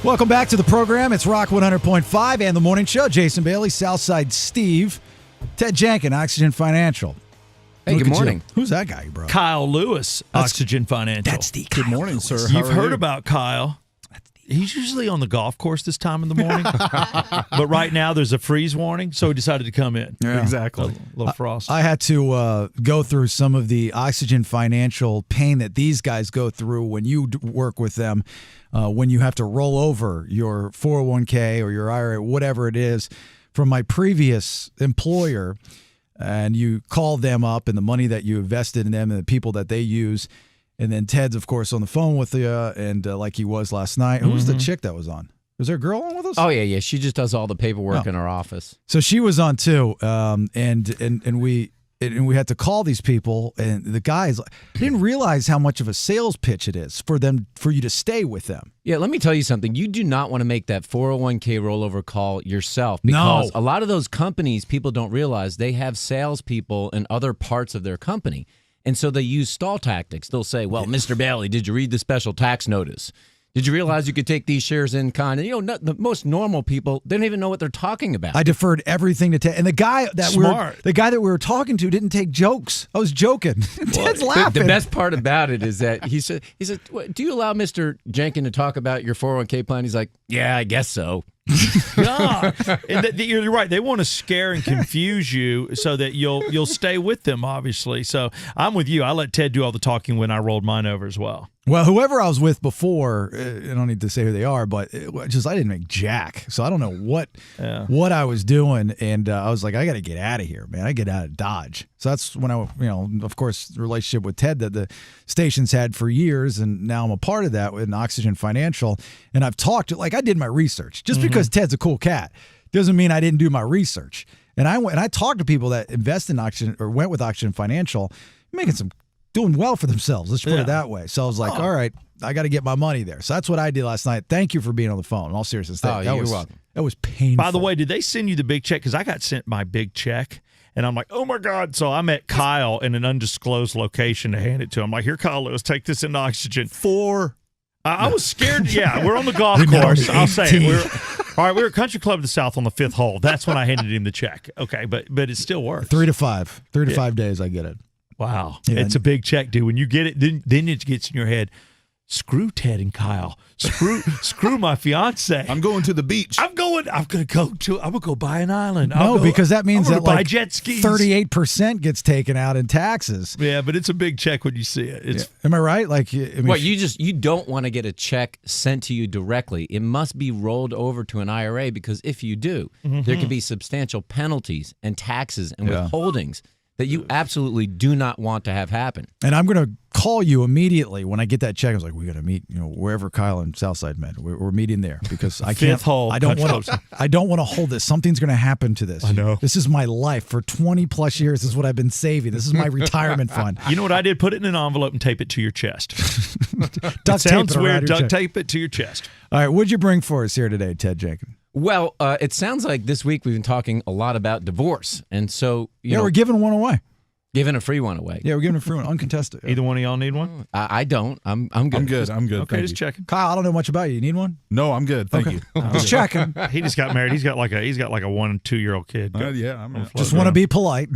Welcome back to the program. It's Rock 100.5 and the Morning Show. Jason Bailey, Southside Steve, Ted Jenkin, Oxygen Financial. Hey, good morning. Who's that guy, bro? Kyle Lewis, Oxygen Financial. That's the Good morning, sir. You've heard about Kyle. He's usually on the golf course this time in the morning. But right now there's a freeze warning, so he decided to come in. Yeah. Exactly. A little frost. I had to go through some of the Oxygen Financial pain that these guys go through when you work with them, when you have to roll over your 401k or your IRA, whatever it is, from my previous employer, and you call them up and the money that you invested in them and the people that they use. And then Ted's, of course, on the phone with you, and like he was last night. Who was the chick that was on? Was there a girl on with us? Oh, yeah. She just does all the paperwork in our office. So she was on too, and we had to call these people, and the guys didn't realize how much of a sales pitch it is for you to stay with them. Yeah, let me tell you something. You do not want to make that 401k rollover call yourself, because a lot of those companies, people don't realize they have salespeople in other parts of their company. And so they use stall tactics. They'll say, well, Mr. Bailey, did you read the special tax notice? Did you realize you could take these shares in kind? And, the most normal people, they don't even know what they're talking about. I deferred everything to Ted. And the guy that we were talking to didn't take jokes. I was joking. Ted's laughing. The best part about it is that he said, do you allow Mr. Jenkin to talk about your 401k plan? He's like, yeah, I guess so. No, you're right. They want to scare and confuse you so that you'll stay with them, obviously. So I'm with you. I let Ted do all the talking when I rolled mine over as well. Well, whoever I was with before, I don't need to say who they are, but I didn't make jack. So I don't know what I was doing. And I was like, I got to get out of here, man. I get out of Dodge. So that's when of course, the relationship with Ted that the station's had for years. And now I'm a part of that with Oxygen Financial. And I've talked, I did my research. Just because Ted's a cool cat doesn't mean I didn't do my research. And I talked to people that invest in Oxygen or went with Oxygen Financial, doing well for themselves. Let's put it that way. So I was like, all right, I got to get my money there. So that's what I did last night. Thank you for being on the phone. In all seriousness. You're welcome. That was painful. By the way, did they send you the big check? Because I got sent my big check, and I'm like, oh, my God. So I met Kyle in an undisclosed location to hand it to him. I'm like, here, Kyle Lewis, take this into Oxygen. I was scared. Yeah, we're on the golf course. I'll say it. We're at Country Club of the South on the 5th hole. That's when I handed him the check. Okay, but it still works. 3 to 5. 3 to 5 days I get it. Wow. Yeah. It's a big check, dude. When you get it, then it gets in your head, screw Ted and Kyle. Screw my fiance. I'm going to the beach. I'm gonna go buy an island. Because that means that buy jet skis. 38% gets taken out in taxes. Yeah, but it's a big check when you see it. Am I right? You don't want to get a check sent to you directly. It must be rolled over to an IRA, because if you do, there can be substantial penalties and taxes and withholdings that you absolutely do not want to have happen. And I'm going to call you immediately when I get that check. I was like, we got to meet, wherever Kyle and Southside met. We're meeting there because I can't. 5th hole. I don't want to hold this. Something's going to happen to this. I know. This is my life for 20 plus years. This is what I've been saving. This is my retirement fund. You know what I did? Put it in an envelope and tape it to your chest. Duct sounds weird. Duct tape it to your chest. All right. What'd you bring for us here today, Ted Jenkin? Well, it sounds like this week we've been talking a lot about divorce. And so, we're giving one away. Giving a free one away. Yeah, we're giving a free one, uncontested. Either one of y'all need one? I don't. I'm good. I'm good. Okay, just checking. Kyle, I don't know much about you. You need one? No, I'm good. Thank you. Just checking. He just got married. He's got like a 1-2-year-old kid. I'm just want to be polite.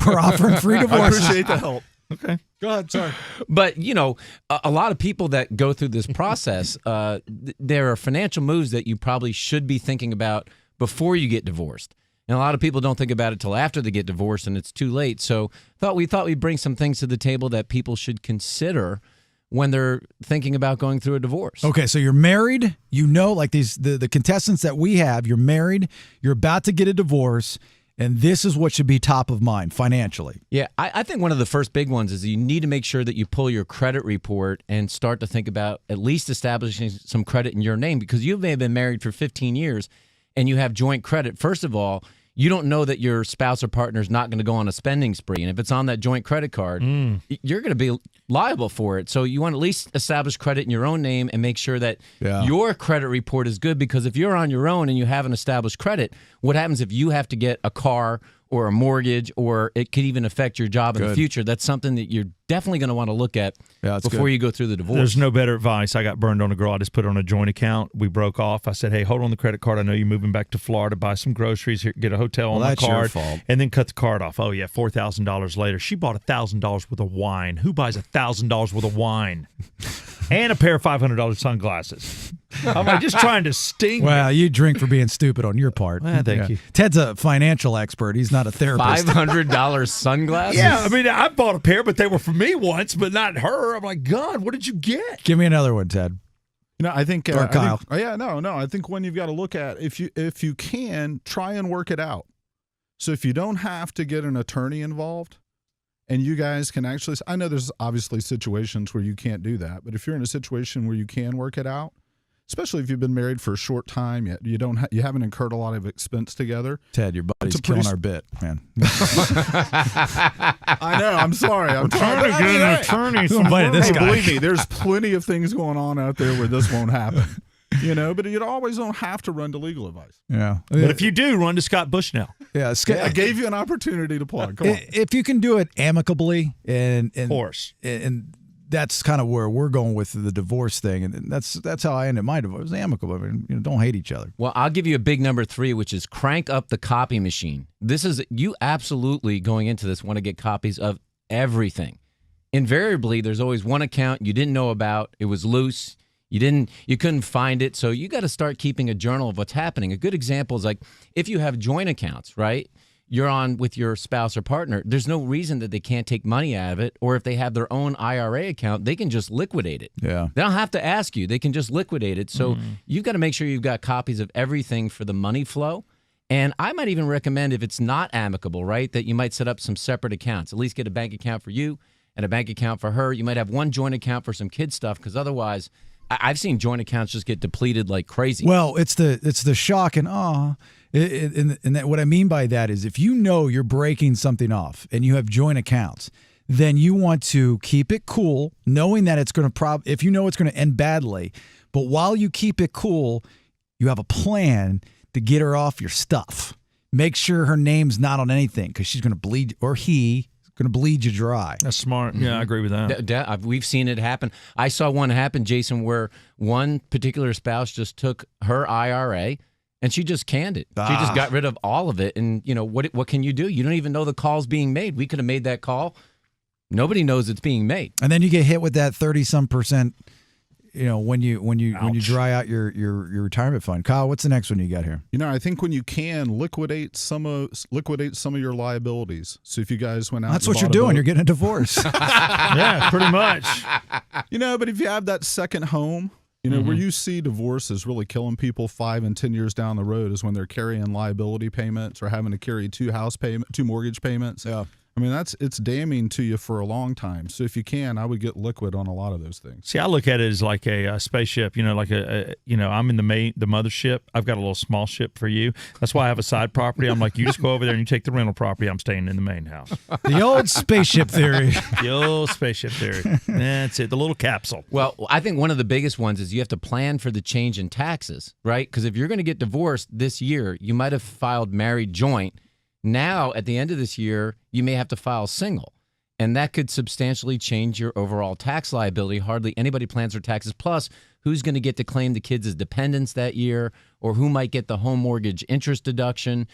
We're offering free divorce. I appreciate the help. Okay. Go ahead. Sorry. But, a lot of people that go through this process, there are financial moves that you probably should be thinking about before you get divorced. And a lot of people don't think about it till after they get divorced and it's too late. So we thought we'd bring some things to the table that people should consider when they're thinking about going through a divorce. Okay, so you're married, like the contestants that we have, you're married, you're about to get a divorce, and this is what should be top of mind financially. Yeah, I think one of the first big ones is you need to make sure that you pull your credit report and start to think about at least establishing some credit in your name, because you may have been married for 15 years and you have joint credit. First of all, you don't know that your spouse or partner is not going to go on a spending spree. And if it's on that joint credit card, you're going to be liable for it. So you want to at least establish credit in your own name and make sure that your credit report is good. Because if you're on your own and you haven't established credit, what happens if you have to get a car or a mortgage, or it could even affect your job in the future. That's something that you're definitely going to want to look at before you go through the divorce. There's no better advice. I got burned on a girl. I just put her on a joint account. We broke off. I said, hey, hold on the credit card. I know you're moving back to Florida. Buy some groceries here. Get a hotel on my card. That's your fault. And then cut the card off. Oh, yeah, $4,000 later. She bought $1,000 worth of wine. Who buys $1,000 worth of wine? And a pair of $500 sunglasses. I'm like, just trying to sting. Well, you drink for being stupid on your part. Thank you. Ted's a financial expert. He's not a therapist. $500 sunglasses? Yeah, I mean, I bought a pair, but they were for me once, but not her. I'm like, God, what did you get? Give me another one, Ted. I think or Kyle. I think when you've got to look at if you can try and work it out. So if you don't have to get an attorney involved, and you guys can actually, I know there's obviously situations where you can't do that, but if you're in a situation where you can work it out, especially if you've been married for a short time, yet you haven't incurred a lot of expense together. Ted, your buddy's killing our bit, man. I know. I'm sorry. I'm trying to get an attorney. This guy. Believe me, there's plenty of things going on out there where this won't happen. But you always don't have to run to legal advice. Yeah. But if you do, run to Scott Bushnell. Yeah, I gave you an opportunity to plug. Come on. If you can do it amicably, and of course, and that's kind of where we're going with the divorce thing, and that's how I ended my divorce. It was amicable. I mean, don't hate each other. Well, I'll give you a big number 3, which is crank up the copy machine. This is, you absolutely going into this want to get copies of everything. Invariably, there's always one account you didn't know about. It was loose. You couldn't find it. So you got to start keeping a journal of what's happening. A good example is like if you have joint accounts, right? You're on with your spouse or partner. There's no reason that they can't take money out of it. Or if they have their own IRA account, they can just liquidate it. Yeah. They don't have to ask you. They can just liquidate it. So you've got to make sure you've got copies of everything for the money flow. And I might even recommend, if it's not amicable, right, that you might set up some separate accounts. At least get a bank account for you and a bank account for her. You might have one joint account for some kid stuff, because otherwise I've seen joint accounts just get depleted like crazy. Well, it's the shock and awe. And that, what I mean by that is if you know you're breaking something off and you have joint accounts, then you want to keep it cool, knowing that it's going to if you know it's going to end badly. But while you keep it cool, you have a plan to get her off your stuff. Make sure her name's not on anything, because she's going to bleed, or he going to bleed you dry. That's smart. Yeah, I agree with that. We've seen it happen. I saw one happen, Jason, where one particular spouse just took her IRA and she just canned it. She just got rid of all of it. And, what can you do? You don't even know the call's being made. We could have made that call. Nobody knows it's being made. And then you get hit with that 30-some%, when you dry out your retirement fund. Kyle, what's the next one you got here? I think when you can liquidate some of your liabilities. So if you guys went out, that's what you're doing. You're getting a divorce. Yeah, pretty much. But if you have that second home, where you see divorces really killing people 5 and 10 years down the road is when they're carrying liability payments or having to carry two mortgage payments. Yeah. I mean, it's damning to you for a long time. So if you can, I would get liquid on a lot of those things. See, I look at it as like a spaceship. Like I'm in the mothership. I've got a little small ship for you. That's why I have a side property. I'm like, you just go over there and you take the rental property. I'm staying in the main house. The old spaceship theory. The old spaceship theory. That's it. The little capsule. Well, I think one of the biggest ones is you have to plan for the change in taxes, right? Because if you're going to get divorced this year, you might have filed married joint. Now, at the end of this year, you may have to file single, and that could substantially change your overall tax liability. Hardly anybody plans their taxes. Plus, who's going to get to claim the kids as dependents that year, or who might get the home mortgage interest deduction?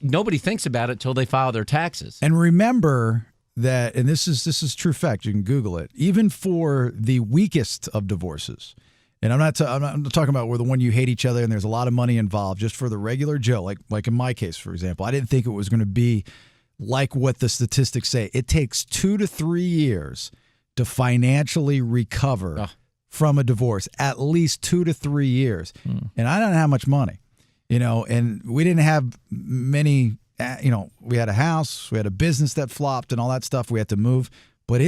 Nobody thinks about it till they file their taxes. And remember that, and this is true fact, you can Google it, even for the weakest of divorces, and I'm not talking about where the one you hate each other and there's a lot of money involved, just for the regular Joe, like in my case, for example. I didn't think it was going to be like what the statistics say. It takes 2 to 3 years to financially recover from a divorce, at least 2 to 3 years. And I don't have much money, and we didn't have many, we had a house, we had a business that flopped and all that stuff. We had to move, but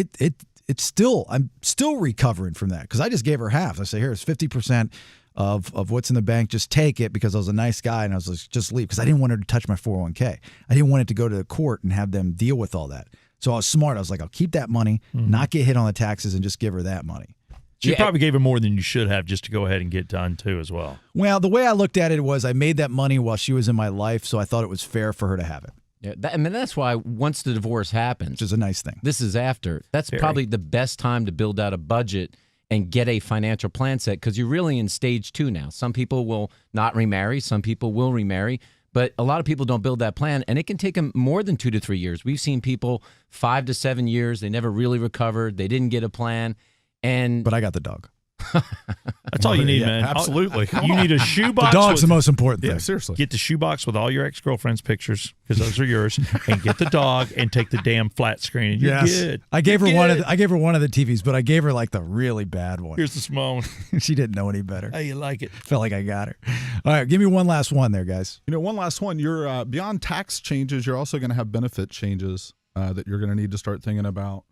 I'm still recovering from that, because I just gave her half. I say, here's 50% of what's in the bank. Just take it, because I was a nice guy and I was like, just leave, because I didn't want her to touch my 401k. I didn't want it to go to the court and have them deal with all that. So I was smart. I was like, I'll keep that money, not get hit on the taxes, and just give her that money. You probably gave her more than you should have, just to go ahead and get done too as well. Well, the way I looked at it was I made that money while she was in my life, so I thought it was fair for her to have it. Yeah, I mean, that's why once the divorce happens, which is a nice thing. This is after. That's probably the best time to build out a budget and get a financial plan set, because you're really in stage 2 now. Some people will not remarry. Some people will remarry. But a lot of people don't build that plan, and it can take them more than 2 to 3 years. We've seen people 5 to 7 years. They never really recovered. They didn't get a plan. But I got the dog. That's all you need, man. Absolutely. You need a shoebox. The dog's the most important thing. Yeah, seriously. Get the shoebox with all your ex-girlfriend's pictures, because those are yours, and get the dog and take the damn flat screen, and you're good. I gave her one of the TVs, but I gave her like the really bad one. Here's the small one. She didn't know any better. How you like it? Felt like I got her. All right, give me one last one there, guys. One last one. You're beyond tax changes, you're also going to have benefit changes that you're going to need to start thinking about.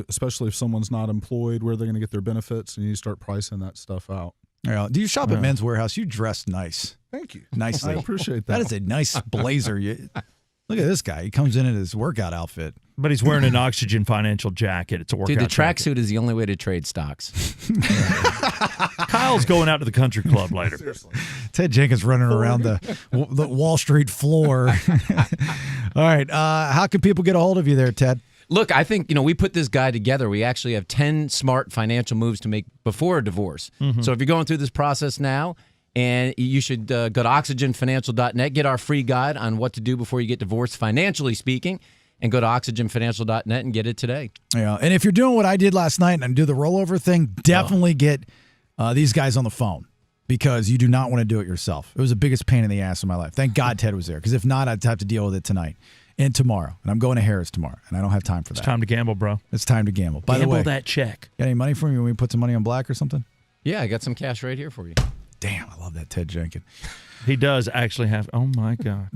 Especially if someone's not employed, where they're going to get their benefits, and you start pricing that stuff out. Yeah. Do you shop at Men's Warehouse? You dress nice. Thank you. Nicely. I appreciate that. That is a nice blazer. Look at this guy. He comes in his workout outfit. But he's wearing an Oxygen financial jacket. It's a workout Dude, the jacket. tracksuit is the only way to trade stocks. Kyle's going out to the country club later. Seriously. Ted Jenkins running around the Wall Street floor. All right. How can people get a hold of you there, Ted? Look, I think, we put this guide together. We actually have 10 smart financial moves to make before a divorce. Mm-hmm. So if you're going through this process now, and you should go to oxygenfinancial.net, get our free guide on what to do before you get divorced, financially speaking, and go to oxygenfinancial.net and get it today. Yeah, and if you're doing what I did last night and do the rollover thing, definitely get these guys on the phone, because you do not want to do it yourself. It was the biggest pain in the ass of my life. Thank God Ted was there, because if not, I'd have to deal with it tonight. And tomorrow. And I'm going to Harris tomorrow. And I don't have time for that. It's time to gamble, bro. It's time to gamble. By the way, that check. Got any money for me when we put some money on black or something? Yeah, I got some cash right here for you. Damn, I love that Ted Jenkins. He does actually have. Oh, my God.